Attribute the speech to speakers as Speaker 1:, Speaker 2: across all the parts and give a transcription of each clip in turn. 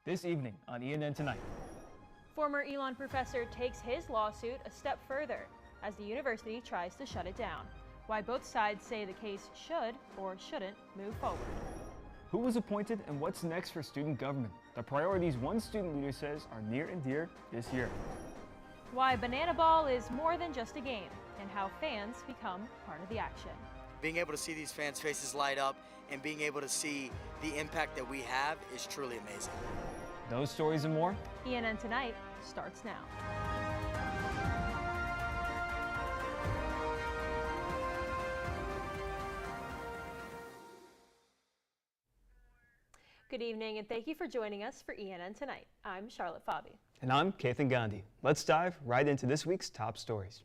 Speaker 1: This evening on ENN Tonight.
Speaker 2: Former Elon professor takes his lawsuit a step further as the university tries to shut it down. Why both sides say the case should or shouldn't move forward.
Speaker 1: Who was appointed and what's next for student government? The priorities one student leader says are near and dear this year.
Speaker 2: Why Banana Ball is more than just a game and how fans become part of the action.
Speaker 3: Being able to see these fans' faces light up and being able to see the impact that we have is truly amazing.
Speaker 1: Those stories and more.
Speaker 2: ENN Tonight starts now. Good evening and thank you for joining us for ENN Tonight. I'm Charlotte Fabi.
Speaker 1: And I'm Kathan Gandhi. Let's dive right into this week's top stories.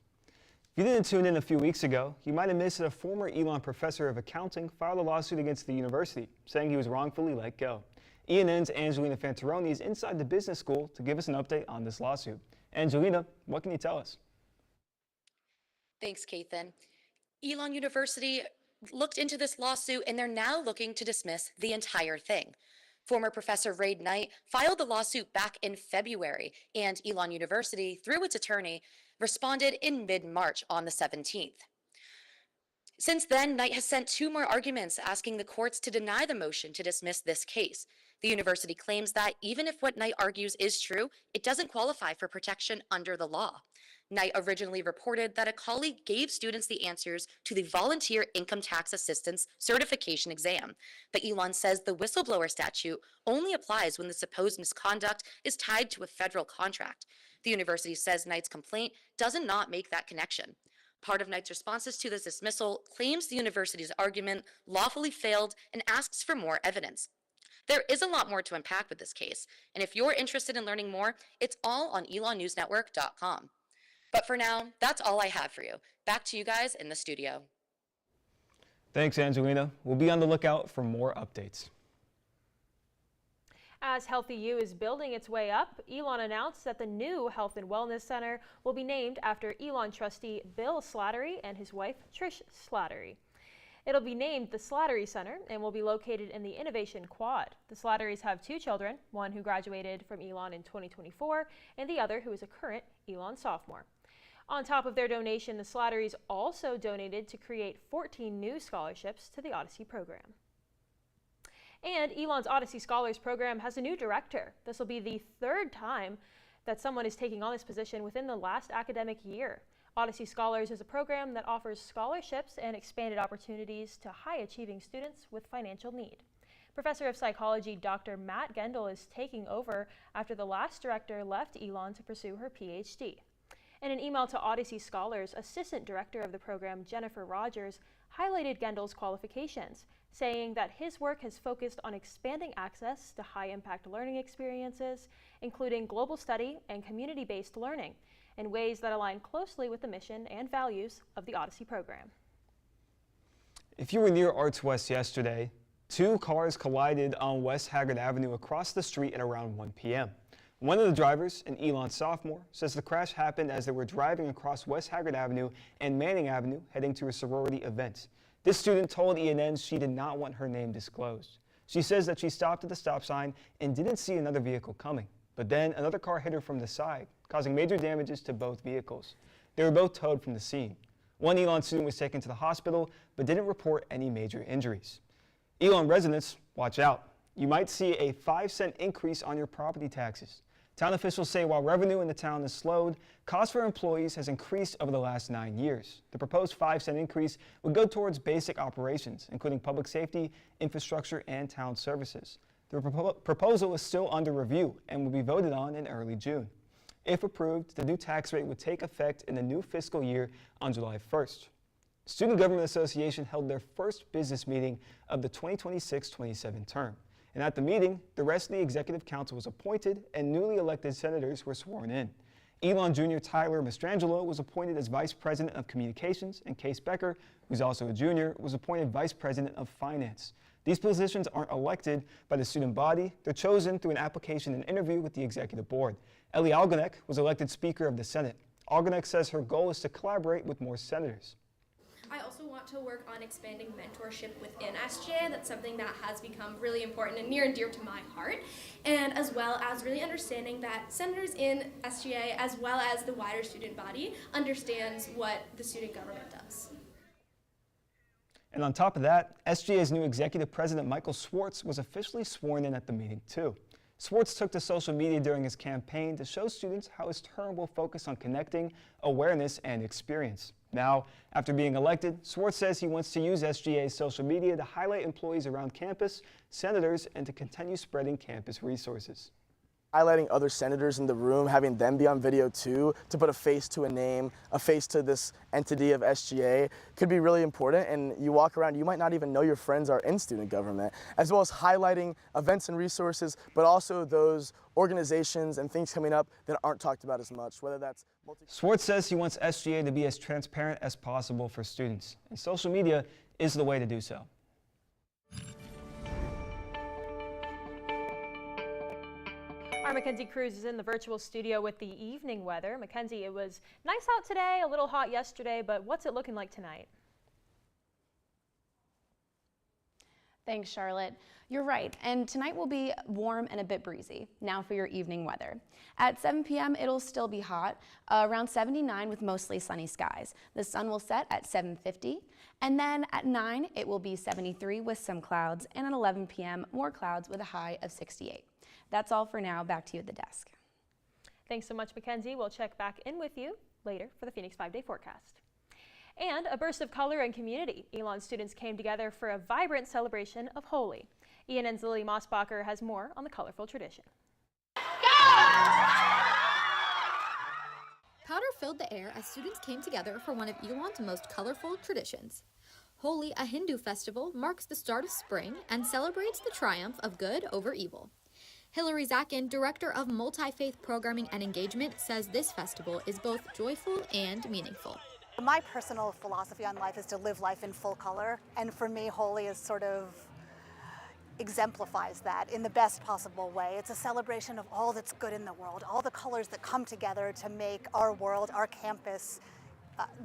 Speaker 1: If you didn't tune in a few weeks ago, you might have missed that a former Elon professor of accounting filed a lawsuit against the university, saying he was wrongfully let go. ENN's Angelina Fantaroni is inside the business school to give us an update on this lawsuit. Angelina, what can you tell us?
Speaker 4: Thanks, Kathan. Elon University looked into this lawsuit and they're now looking to dismiss the entire thing. Former Professor Ray Knight filed the lawsuit back in February, and Elon University, through its attorney, responded in mid-March on the 17th. Since then, Knight has sent two more arguments asking the courts to deny the motion to dismiss this case. The university claims that even if what Knight argues is true, it doesn't qualify for protection under the law. Knight originally reported that a colleague gave students the answers to the Volunteer Income Tax Assistance Certification exam, but Elon says the whistleblower statute only applies when the supposed misconduct is tied to a federal contract. The university says Knight's complaint does not make that connection. Part of Knight's responses to this dismissal claims the university's argument lawfully failed and asks for more evidence. There is a lot more to unpack with this case, and if you're interested in learning more, it's all on elonnewsnetwork.com. But for now, that's all I have for you. Back to you guys in the studio.
Speaker 1: Thanks, Angelina. We'll be on the lookout for more updates.
Speaker 2: As Healthy U is building its way up, Elon announced that the new Health and Wellness Center will be named after Elon trustee Bill Slattery and his wife Trish Slattery. It'll be named the Slattery Center and will be located in the Innovation Quad. The Slatterys have two children, one who graduated from Elon in 2024 and the other who is a current Elon sophomore. On top of their donation, the Slatterys also donated to create 14 new scholarships to the Odyssey program. And Elon's Odyssey Scholars program has a new director. This will be the third time that someone is taking on this position within the last academic year. Odyssey Scholars is a program that offers scholarships and expanded opportunities to high-achieving students with financial need. Professor of Psychology Dr. Matt Gendel is taking over after the last director left Elon to pursue her PhD. In an email to Odyssey Scholars, Assistant Director of the program Jennifer Rogers highlighted Gendel's qualifications, saying that his work has focused on expanding access to high-impact learning experiences, including global study and community-based learning, in ways that align closely with the mission and values of the Odyssey program.
Speaker 1: If you were near Arts West yesterday, two cars collided on West Haggard Avenue across the street at around 1 p.m. One of the drivers, an Elon sophomore, says the crash happened as they were driving across West Haggard Avenue and Manning Avenue heading to a sorority event. This student told ENN she did not want her name disclosed. She says that she stopped at the stop sign and didn't see another vehicle coming, but then another car hit her from the side, causing major damages to both vehicles. They were both towed from the scene. One Elon student was taken to the hospital, but didn't report any major injuries. Elon residents, watch out. You might see a 5-cent increase on your property taxes. Town officials say while revenue in the town has slowed, cost for employees has increased over the last 9 years. The proposed 5-cent increase would go towards basic operations, including public safety, infrastructure, and town services. The proposal is still under review and will be voted on in early June. If approved, the new tax rate would take effect in the new fiscal year on July 1st. Student Government Association held their first business meeting of the 2026-27 term. And at the meeting, the rest of the Executive Council was appointed and newly elected senators were sworn in. Elon Jr. Tyler Mastrangelo was appointed as Vice President of Communications, and Case Becker, who's also a junior, was appointed Vice President of Finance. These positions aren't elected by the student body. They're chosen through an application and interview with the Executive Board. Ellie Algonek was elected Speaker of the Senate. Algonek says her goal is to collaborate with more senators.
Speaker 5: I also want to work on expanding mentorship within SGA. That's something that has become really important and near and dear to my heart. And as well as really understanding that senators in SGA, as well as the wider student body, understands what the student government does.
Speaker 1: And on top of that, SGA's new executive president, Michael Swartz, was officially sworn in at the meeting, too. Swartz took to social media during his campaign to show students how his term will focus on connecting, awareness, and experience. Now, after being elected, Swartz says he wants to use SGA's social media to highlight employees around campus, senators, and to continue spreading campus resources.
Speaker 6: Highlighting other senators in the room, having them be on video too, to put a face to a name, a face to this entity of SGA could be really important. And you walk around, you might not even know your friends are in student government, as well as highlighting events and resources, but also those organizations and things coming up that aren't talked about as much, whether that's
Speaker 1: Swartz says he wants SGA to be as transparent as possible for students, and social media is the way to do so.
Speaker 2: Our Mackenzie Cruz is in the virtual studio with the evening weather. Mackenzie, it was nice out today, a little hot yesterday, but what's it looking like tonight?
Speaker 7: Thanks, Charlotte. You're right, and tonight will be warm and a bit breezy. Now for your evening weather. At 7 p.m., it'll still be hot, around 79 with mostly sunny skies. The sun will set at 7:50, and then at 9, it will be 73 with some clouds, and at 11 p.m., more clouds with a high of 68. That's all for now. Back to you at the desk.
Speaker 2: Thanks so much, Mackenzie. We'll check back in with you later for the Phoenix 5-day forecast. And a burst of color and community. Elon students came together for a vibrant celebration of Holi. ENN's Lily Mossbacher has more on the colorful tradition.
Speaker 8: Powder filled the air as students came together for one of Elon's most colorful traditions. Holi, a Hindu festival, marks the start of spring and celebrates the triumph of good over evil. Hillary Zakin, Director of Multi-Faith Programming and Engagement, says this festival is both joyful and meaningful.
Speaker 9: My personal philosophy on life is to live life in full color, and for me, Holi is sort of exemplifies that in the best possible way. It's a celebration of all that's good in the world, all the colors that come together to make our world, our campus,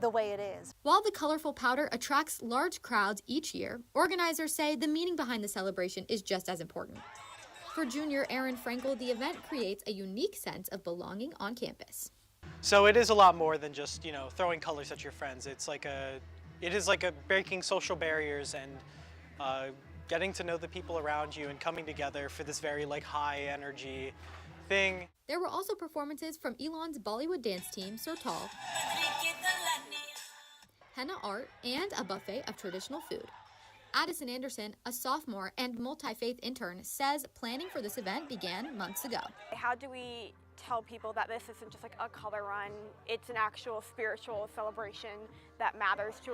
Speaker 9: the way it is.
Speaker 8: While the colorful powder attracts large crowds each year, organizers say the meaning behind the celebration is just as important. For junior Aaron Frankel, the event creates a unique sense of belonging on campus.
Speaker 10: So it is a lot more than just, throwing colors at your friends. It is like a breaking social barriers and getting to know the people around you and coming together for this very high energy thing.
Speaker 8: There were also performances from Elon's Bollywood dance team, Sotal, henna art, and a buffet of traditional food. Addison Anderson, a sophomore and multi-faith intern, says planning for this event began months ago.
Speaker 11: How do we tell people that this isn't just a color run, it's an actual spiritual celebration that matters to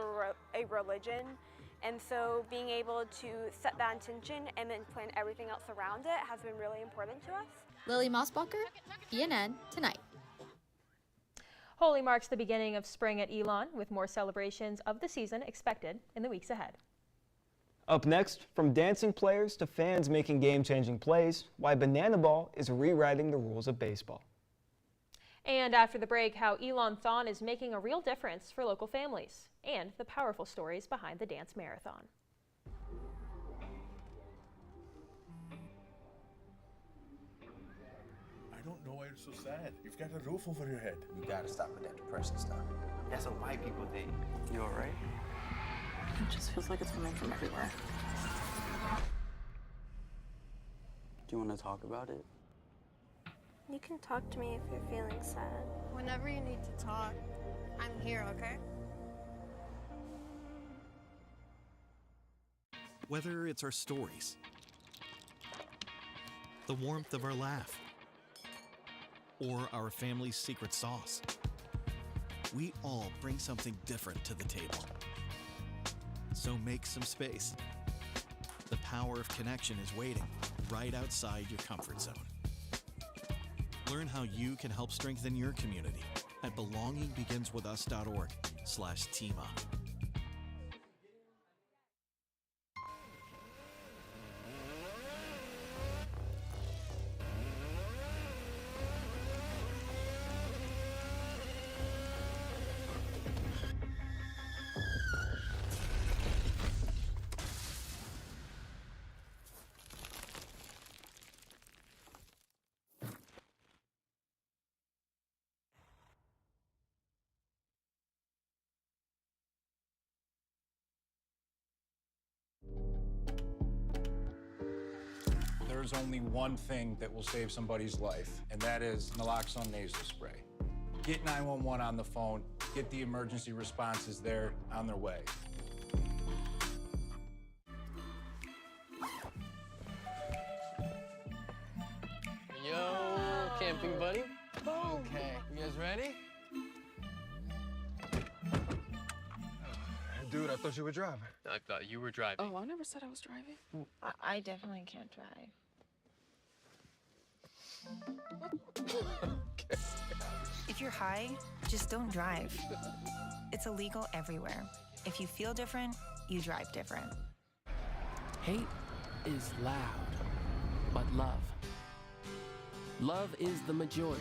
Speaker 11: a religion? And so being able to set that intention and then plan everything else around it has been really important to us.
Speaker 8: Lily Mossbacher, ENN Tonight.
Speaker 2: Holi marks the beginning of spring at Elon, with more celebrations of the season expected in the weeks ahead.
Speaker 1: Up next, from dancing players to fans making game-changing plays, why Banana Ball is rewriting the rules of baseball.
Speaker 2: And after the break, how Elon-thon is making a real difference for local families, and the powerful stories behind the dance marathon.
Speaker 12: I don't know why you're so sad. You've got a roof over your head.
Speaker 13: You gotta stop with that depression stuff. That's what white people think. You all right?
Speaker 14: It just feels like it's coming from everywhere.
Speaker 13: Do you want to talk about it?
Speaker 11: You can talk to me if you're feeling sad.
Speaker 14: Whenever you need to talk, I'm here, okay?
Speaker 15: Whether it's our stories, the warmth of our laugh, or our family's secret sauce, we all bring something different to the table. So make some space. The power of connection is waiting right outside your comfort zone. Learn how you can help strengthen your community at belongingbeginswithus.org/teamup.
Speaker 16: there's only one thing that will save somebody's life, and that is naloxone nasal spray. Get 911 on the phone, get the emergency responses there on their way.
Speaker 17: Yo, camping buddy. Okay, you guys ready?
Speaker 18: Dude, I thought you were driving.
Speaker 17: I thought you were driving.
Speaker 14: Oh, I never said I was driving.
Speaker 19: I definitely can't drive.
Speaker 18: Okay.
Speaker 19: If you're high, just don't drive. It's illegal everywhere. If you feel different, you drive different.
Speaker 20: Hate is loud, but love is the majority.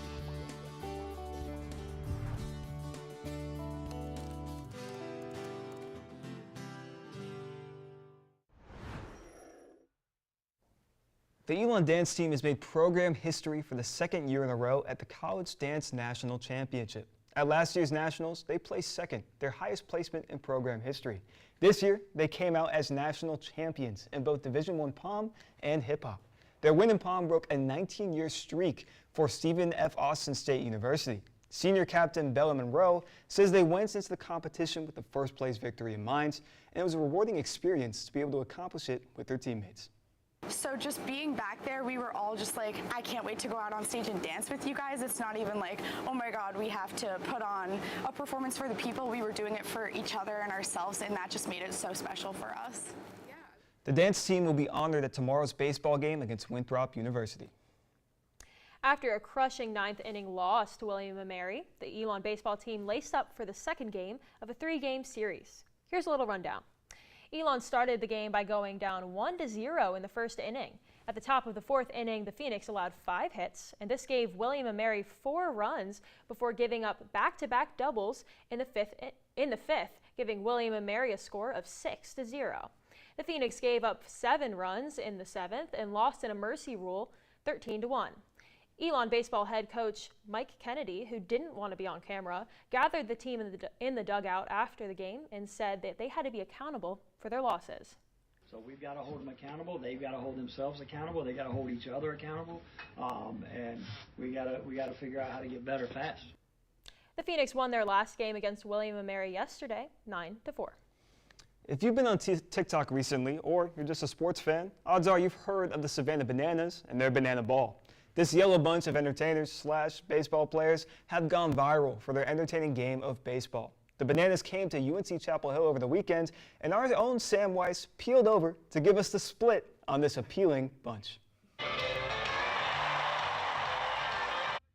Speaker 1: The Elon dance team has made program history for the second year in a row at the College Dance National Championship. At last year's Nationals, they placed second, their highest placement in program history. This year, they came out as national champions in both Division I Pom and Hip Hop. Their win in Pom broke a 19-year streak for Stephen F. Austin State University. Senior captain Bella Monroe says they went into the competition with the first place victory in mind, and it was a rewarding experience to be able to accomplish it with their teammates.
Speaker 21: So just being back there, we were all just like, I can't wait to go out on stage and dance with you guys. It's not even like, oh my God, we have to put on a performance for the people. We were doing it for each other and ourselves, and that just made it so special for us.
Speaker 1: The dance team will be honored at tomorrow's baseball game against Winthrop University.
Speaker 2: After a crushing ninth inning loss to William & Mary, the Elon baseball team laced up for the second game of a 3-game series. Here's a little rundown. Elon started the game by going down 1-0 in the first inning. At the top of the fourth inning, the Phoenix allowed 5 hits, and this gave William & Mary 4 runs before giving up back-to-back doubles in the fifth, giving William & Mary a score of 6-0. The Phoenix gave up 7 runs in the 7th and lost in a mercy rule 13-1. Elon baseball head coach Mike Kennedy, who didn't want to be on camera, gathered the team in the dugout after the game and said that they had to be accountable for their losses.
Speaker 22: So we've got to hold them accountable. They've got to hold themselves accountable. They got to hold each other accountable, and we got to figure out how to get better fast.
Speaker 2: The Phoenix won their last game against William & Mary yesterday, 9-4.
Speaker 1: If you've been on TikTok recently, or you're just a sports fan, odds are you've heard of the Savannah Bananas and their banana ball. This yellow bunch of entertainers / baseball players have gone viral for their entertaining game of baseball. The Bananas came to UNC Chapel Hill over the weekend, and our own Sam Weiss peeled over to give us the split on this appealing bunch.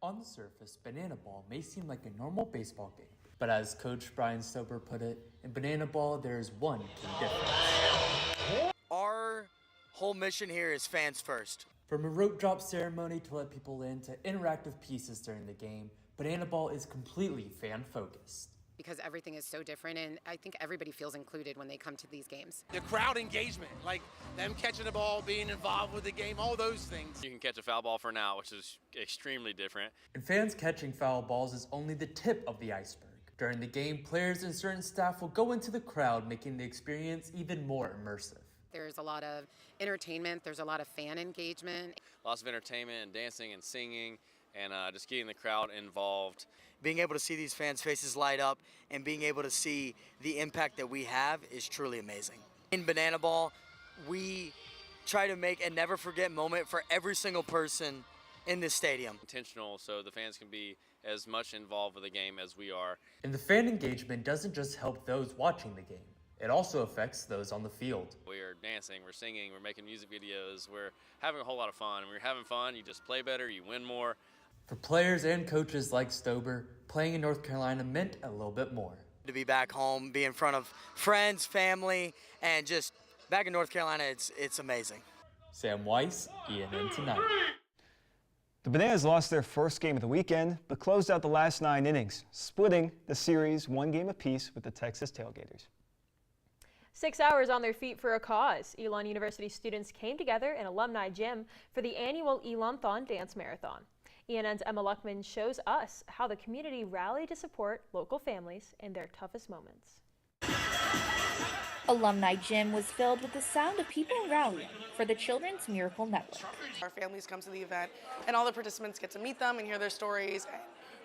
Speaker 23: On the surface, banana ball may seem like a normal baseball game, but as Coach Brian Stober put it, in banana ball there is one key difference.
Speaker 3: Our whole mission here is fans first.
Speaker 23: From a rope drop ceremony to let people in to interactive pieces during the game, banana ball is completely fan-focused.
Speaker 24: Because everything is so different, and I think everybody feels included when they come to these games.
Speaker 25: The crowd engagement, like them catching the ball, being involved with the game, all those things.
Speaker 26: You can catch a foul ball for now, which is extremely different.
Speaker 23: And fans catching foul balls is only the tip of the iceberg. During the game, players and certain staff will go into the crowd, making the experience even more immersive.
Speaker 24: There's a lot of entertainment, there's a lot of fan engagement.
Speaker 26: Lots of entertainment and dancing and singing and just getting the crowd involved.
Speaker 3: Being able to see these fans' faces light up and being able to see the impact that we have is truly amazing. In Banana Ball, we try to make a never forget moment for every single person in this stadium.
Speaker 26: Intentional so the fans can be as much involved with the game as we are.
Speaker 23: And the fan engagement doesn't just help those watching the game. It also affects those on the field.
Speaker 26: We're dancing, we're singing, we're making music videos, we're having a whole lot of fun. When you're having fun, you just play better, you win more.
Speaker 23: For players and coaches like Stober, playing in North Carolina meant a little bit more.
Speaker 3: To be back home, be in front of friends, family, and just back in North Carolina, it's amazing.
Speaker 23: Sam Weiss, ENN Tonight.
Speaker 1: The Bananas lost their first game of the weekend, but closed out the last 9 innings, splitting the series 1 game apiece with the Texas Tailgaters.
Speaker 2: 6 hours on their feet for a cause. Elon University students came together in Alumni Gym for the annual Elon-thon Dance Marathon. ENN's Emma Luckman shows us how the community rallied to support local families in their toughest moments.
Speaker 4: Alumni Gym was filled with the sound of people rallying for the Children's Miracle Network.
Speaker 5: Our families come to the event, and all the participants get to meet them and hear their stories, and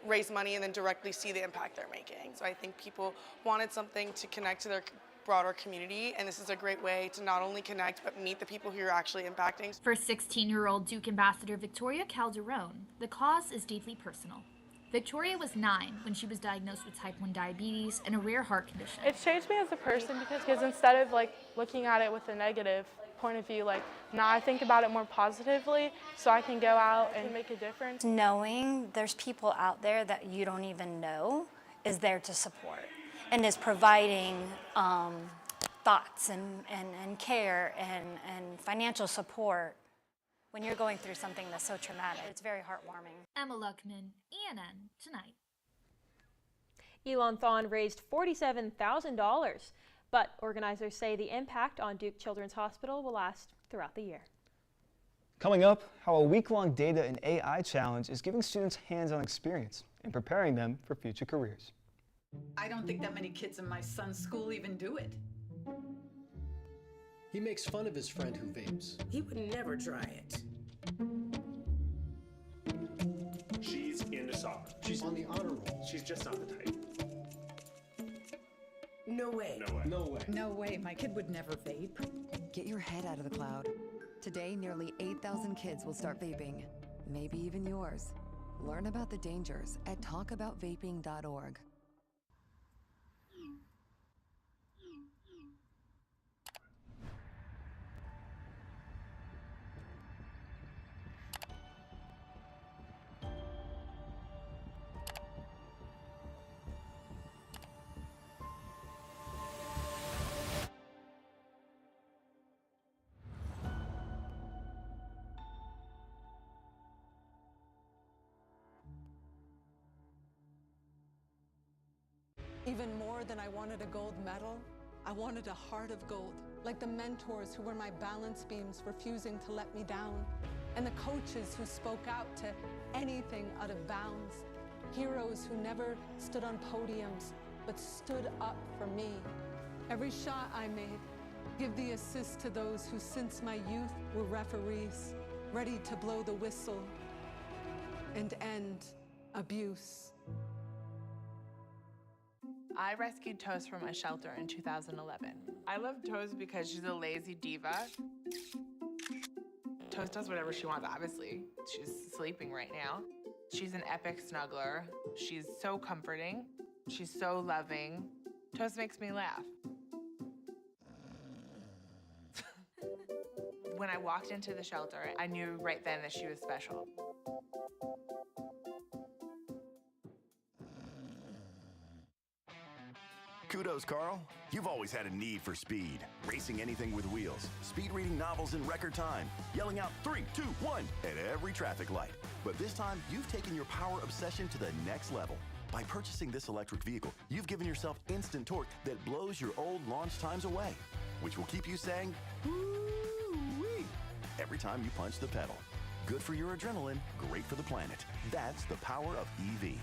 Speaker 5: raise money, and then directly see the impact they're making. So I think people wanted something to connect to their broader community, and this is a great way to not only connect, but meet the people who you're actually impacting.
Speaker 4: For 16-year-old Duke Ambassador Victoria Calderon, the cause is deeply personal. Victoria was 9 when she was diagnosed with type 1 diabetes and a rare heart condition.
Speaker 6: It's changed me as a person because instead of looking at it with a negative point of view, now I think about it more positively so I can go out and make a difference.
Speaker 7: Knowing there's people out there that you don't even know is there to support and is providing thoughts and care and financial support when you're going through something that's so traumatic. It's very heartwarming.
Speaker 4: Emma Luckman, ENN Tonight.
Speaker 2: Elon-thon raised $47,000, but organizers say the impact on Duke Children's Hospital will last throughout the year.
Speaker 1: Coming up, how a week-long data and AI challenge is giving students hands-on experience and preparing them for future careers.
Speaker 9: I don't think that many kids in my son's school even do it.
Speaker 18: He makes fun of his friend who vapes.
Speaker 27: He would never try it.
Speaker 28: She's into soccer.
Speaker 18: She's on the honor roll.
Speaker 28: She's just not the type.
Speaker 27: No way.
Speaker 28: No way.
Speaker 18: No way.
Speaker 9: No way, my kid would never vape.
Speaker 29: Get your head out of the cloud. Today, nearly 8,000 kids will start vaping. Maybe even yours. Learn about the dangers at talkaboutvaping.org.
Speaker 30: Even more than I wanted a gold medal, I wanted a heart of gold, like the mentors who were my balance beams refusing to let me down, and the coaches who spoke out to anything out of bounds, heroes who never stood on podiums, but stood up for me. Every shot I made, give the assist to those who since my youth were referees, ready to blow the whistle and end abuse.
Speaker 31: I rescued Toast from a shelter in 2011. I love Toast because she's a lazy diva. Toast does whatever she wants, obviously. She's sleeping right now. She's an epic snuggler. She's so comforting. She's so loving. Toast makes me laugh. When I walked into the shelter, I knew right then that she was special.
Speaker 32: Kudos, Carl. You've always had a need for speed. Racing anything with wheels, speed reading novels in record time, yelling out 3, 2, 1 at every traffic light. But this time, you've taken your power obsession to the next level. By purchasing this electric vehicle, you've given yourself instant torque that blows your old launch times away, which will keep you saying, "Woo-wee," every time you punch the pedal. Good for your adrenaline, great for the planet. That's the power of EV.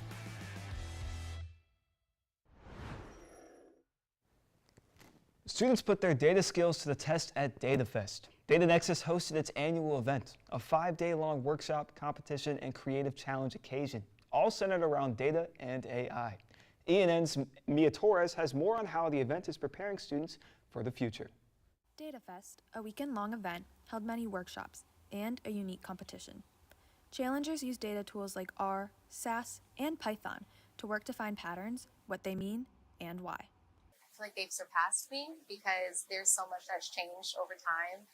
Speaker 1: Students put their data skills to the test at DataFest. Data Nexus hosted its annual event, a 5-day-long workshop, competition, and creative challenge occasion, all centered around data and AI. ENN's Mia Torres has more on how the event is preparing students for the future.
Speaker 33: DataFest, a weekend-long event, held many workshops and a unique competition. Challengers use data tools like R, SAS, and Python to work to find patterns, what they mean, and why.
Speaker 24: I feel like they've surpassed me because there's so much that's changed over time,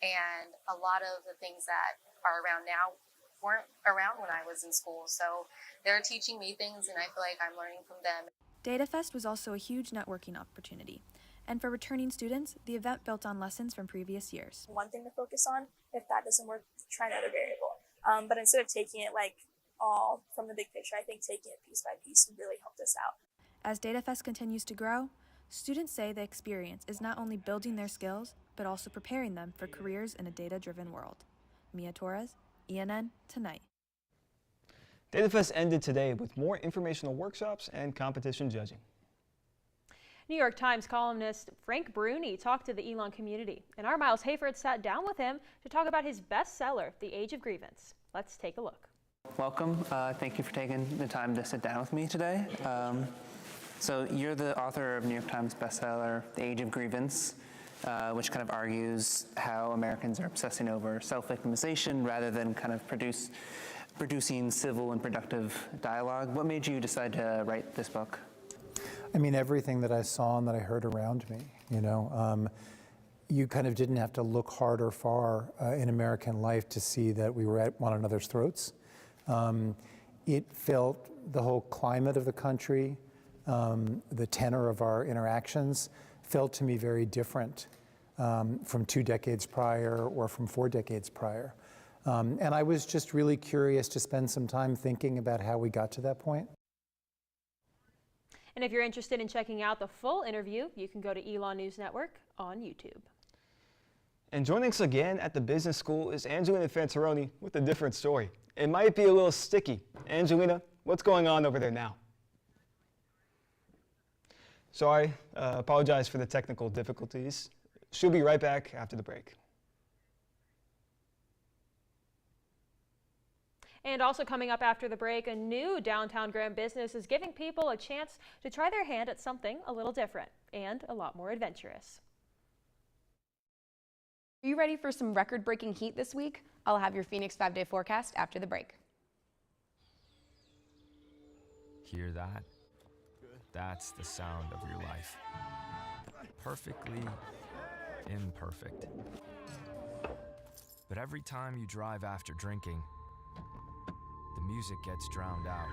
Speaker 24: and a lot of the things that are around now weren't around when I was in school, so they're teaching me things and I feel like I'm learning from them.
Speaker 33: DataFest was also a huge networking opportunity, and for returning students, the event built on lessons from previous years.
Speaker 34: One thing to focus on, if that doesn't work, try another variable. But instead of taking it all from the big picture, I think taking it piece by piece really helped us out.
Speaker 33: As DataFest continues to grow, students say the experience is not only building their skills, but also preparing them for careers in a data-driven world. Mia Torres, ENN Tonight.
Speaker 1: DataFest ended today with more informational workshops and competition judging.
Speaker 2: New York Times columnist Frank Bruni talked to the Elon community, and our Miles Hayford sat down with him to talk about his bestseller, The Age of Grievance. Let's take a look.
Speaker 8: Welcome. Thank you for taking the time to sit down with me today. So you're the author of New York Times bestseller, The Age of Grievance, which kind of argues how Americans are obsessing over self-victimization rather than kind of producing civil and productive dialogue. What made you decide to write this book?
Speaker 10: I mean, everything that I saw and that I heard around me, you know. You kind of didn't have to look hard or far in American life to see that we were at one another's throats. It felt, the whole climate of the country, the tenor of our interactions felt to me very different from 2 decades prior or from 4 decades prior. And I was just really curious to spend some time thinking about how we got to that point.
Speaker 2: And if you're interested in checking out the full interview, you can go to Elon News Network on YouTube.
Speaker 1: And joining us again at the business school is Angelina Fantaroni with a different story. It might be a little sticky. Angelina, what's going on over there now? So I apologize for the technical difficulties. She'll be right back after the break.
Speaker 2: And also coming up after the break, a new downtown Graham business is giving people a chance to try their hand at something a little different and a lot more adventurous.
Speaker 11: Are you ready for some record-breaking heat this week? I'll have your Phoenix 5-day forecast after the break.
Speaker 12: Hear that? That's the sound of your life. Perfectly imperfect. But every time you drive after drinking, the music gets drowned out.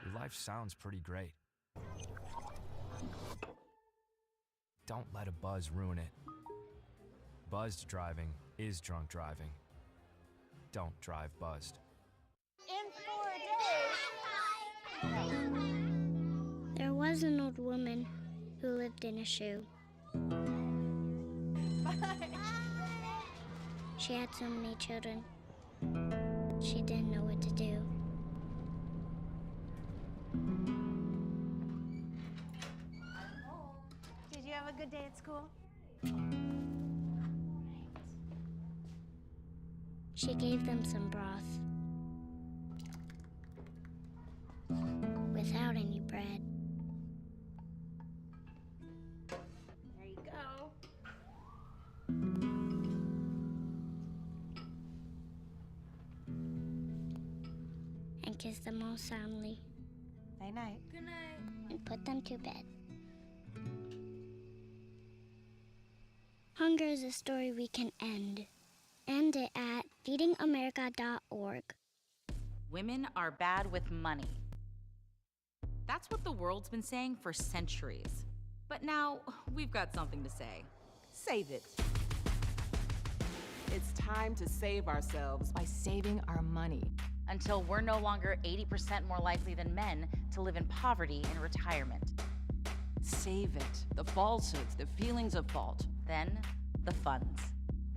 Speaker 12: Your life sounds pretty great. Don't let a buzz ruin it. Buzzed driving is drunk driving. Don't drive buzzed.
Speaker 13: In 4 days. There was an old woman who lived in a shoe. She had so many children. She didn't know what to do.
Speaker 14: Did you have a good day at school?
Speaker 13: She gave them some broth without any bread.
Speaker 14: There you go.
Speaker 13: And kissed them all soundly.
Speaker 14: Night night.
Speaker 13: Good night. And put them to bed. Hunger is a story we can end. End it at feedingamerica.org.
Speaker 15: Women are bad with money. That's what the world's been saying for centuries. But now we've got something to say.
Speaker 16: Save it. It's time to save ourselves by saving our money.
Speaker 15: Until we're no longer 80% more likely than men to live in poverty in retirement.
Speaker 17: Save it. The falsehoods, the feelings of fault.
Speaker 15: Then, the funds.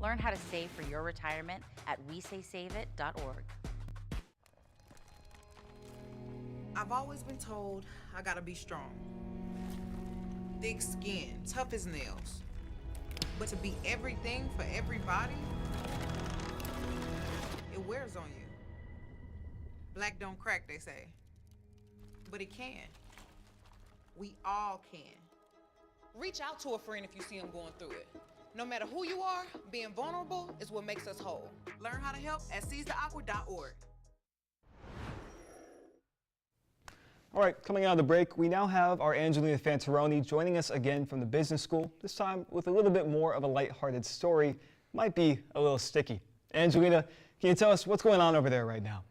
Speaker 15: Learn how to save for your retirement at wesaysaveit.org.
Speaker 19: I've always been told I gotta be strong. Thick skin, tough as nails. But to be everything for everybody, it wears on you. Black don't crack, they say. But it can. We all can. Reach out to a friend if you see them going through it. No matter who you are, being vulnerable is what makes us whole. Learn how to help at seizetheawkward.org.
Speaker 1: All right, coming out of the break, we now have our Angelina Fantaroni joining us again from the business school, this time with a little bit more of a lighthearted story. Might be a little sticky. Angelina, can you tell us what's going on over there right now?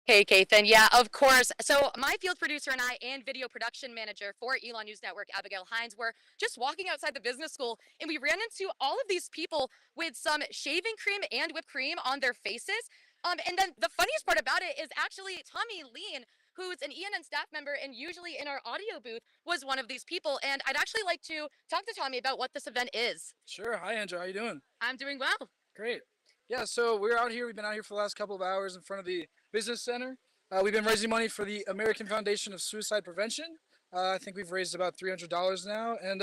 Speaker 20: Hey, Kathan. Yeah, of course. So my field producer and I and video production manager for Elon News Network, Abigail Hines, were just walking outside the business school, and we ran into all of these people with some shaving cream and whipped cream on their faces. And then the funniest part about it is actually Tommy Lean, who's an ENN staff member and usually in our audio booth, was one of these people. And I'd actually like to talk to Tommy about what this event is.
Speaker 21: Sure. Hi, Andrew. How you doing?
Speaker 20: I'm doing well.
Speaker 21: Great. Yeah, so we're out here. We've been out here for the last couple of hours in front of the business center.
Speaker 3: We've been raising money for the American Foundation of Suicide Prevention. I think we've raised about $300 now, and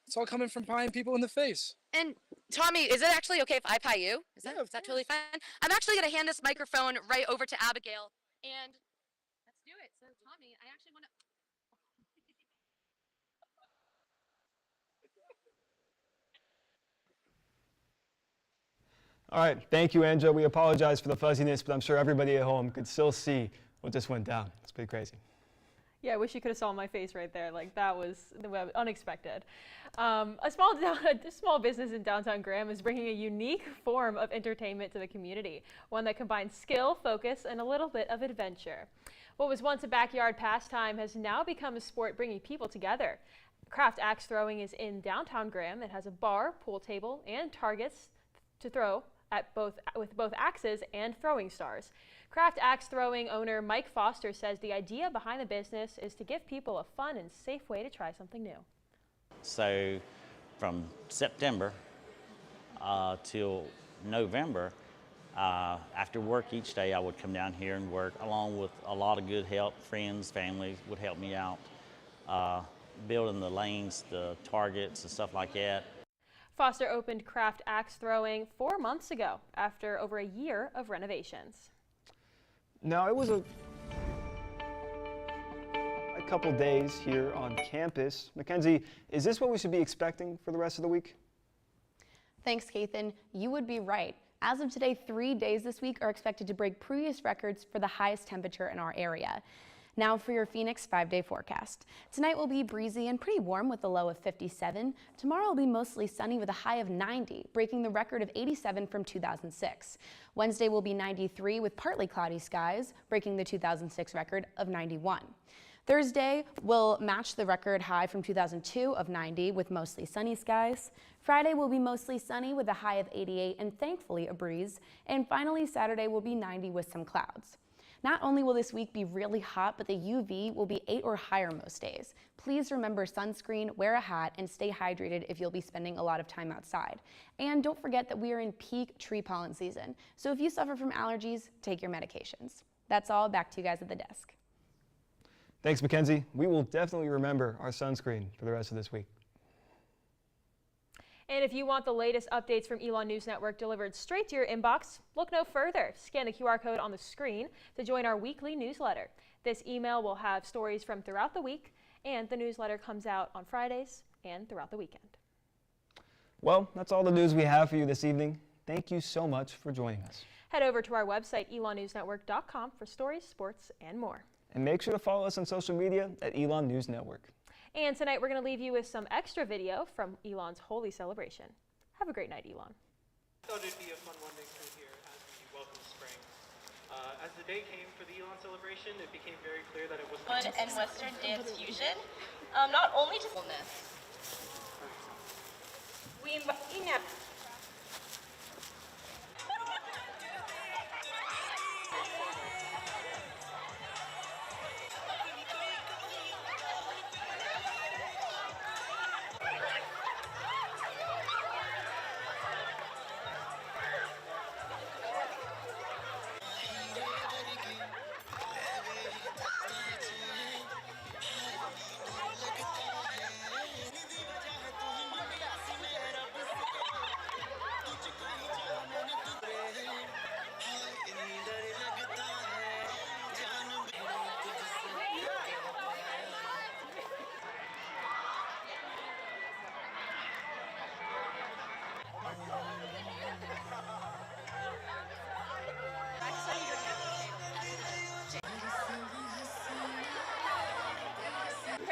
Speaker 3: it's all coming from pieing people in the face.
Speaker 20: And Tommy, is it actually okay if I pie you? Is that totally fine? I'm actually going to hand this microphone right over to Abigail, and let's do it. So Tommy, I actually want to.
Speaker 1: All right, thank you, Angela. We apologize for the fuzziness, but I'm sure everybody at home could still see what just went down. It's pretty crazy.
Speaker 2: Yeah, I wish you could have saw my face right there. Like, that was unexpected. A small business in downtown Graham is bringing a unique form of entertainment to the community, one that combines skill, focus, and a little bit of adventure. What was once a backyard pastime has now become a sport bringing people together. Craft axe throwing is in downtown Graham. It has a bar, pool table, and targets to throw at with both axes and throwing stars. Craft axe throwing owner Mike Foster says the idea behind the business is to give people a fun and safe way to try something new.
Speaker 4: So from September till November, after work each day, I would come down here and work along with a lot of good help. Friends, family would help me out, building the lanes, the targets, and stuff like that.
Speaker 2: Foster opened Craft Axe Throwing 4 months ago after over a year of renovations.
Speaker 1: Now, it was a couple days here on campus. Mackenzie, is this what we should be expecting for the rest of the week?
Speaker 11: Thanks, Kathan. You would be right. As of today, 3 days this week are expected to break previous records for the highest temperature in our area. Now for your Phoenix 5-day forecast. Tonight will be breezy and pretty warm with a low of 57. Tomorrow will be mostly sunny with a high of 90, breaking the record of 87 from 2006. Wednesday will be 93 with partly cloudy skies, breaking the 2006 record of 91. Thursday will match the record high from 2002 of 90 with mostly sunny skies. Friday will be mostly sunny with a high of 88 and thankfully a breeze. And finally, Saturday will be 90 with some clouds. Not only will this week be really hot, but the UV will be 8 or higher most days. Please remember sunscreen, wear a hat, and stay hydrated if you'll be spending a lot of time outside. And don't forget that we are in peak tree pollen season. So if you suffer from allergies, take your medications. That's all. Back to you guys at the desk.
Speaker 1: Thanks, Mackenzie. We will definitely remember our sunscreen for the rest of this week.
Speaker 2: And if you want the latest updates from Elon News Network delivered straight to your inbox, look no further. Scan the QR code on the screen to join our weekly newsletter. This email will have stories from throughout the week, and the newsletter comes out on Fridays and throughout the weekend.
Speaker 1: Well, that's all the news we have for you this evening. Thank you so much for joining us.
Speaker 2: Head over to our website, elonnewsnetwork.com, for stories, sports, and more.
Speaker 1: And make sure to follow us on social media at Elon News Network.
Speaker 2: And tonight we're going to leave you with some extra video from Elon's Holy Celebration. Have a great night, Elon.
Speaker 5: I thought it'd be a fun one day through here as we welcome spring. As the day came for the Elon celebration, it became very clear that it was
Speaker 6: Good and Western dance fusion, not only to we invite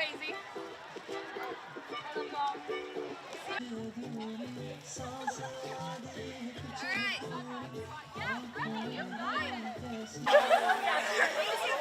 Speaker 6: crazy. All right. Yeah, you got it.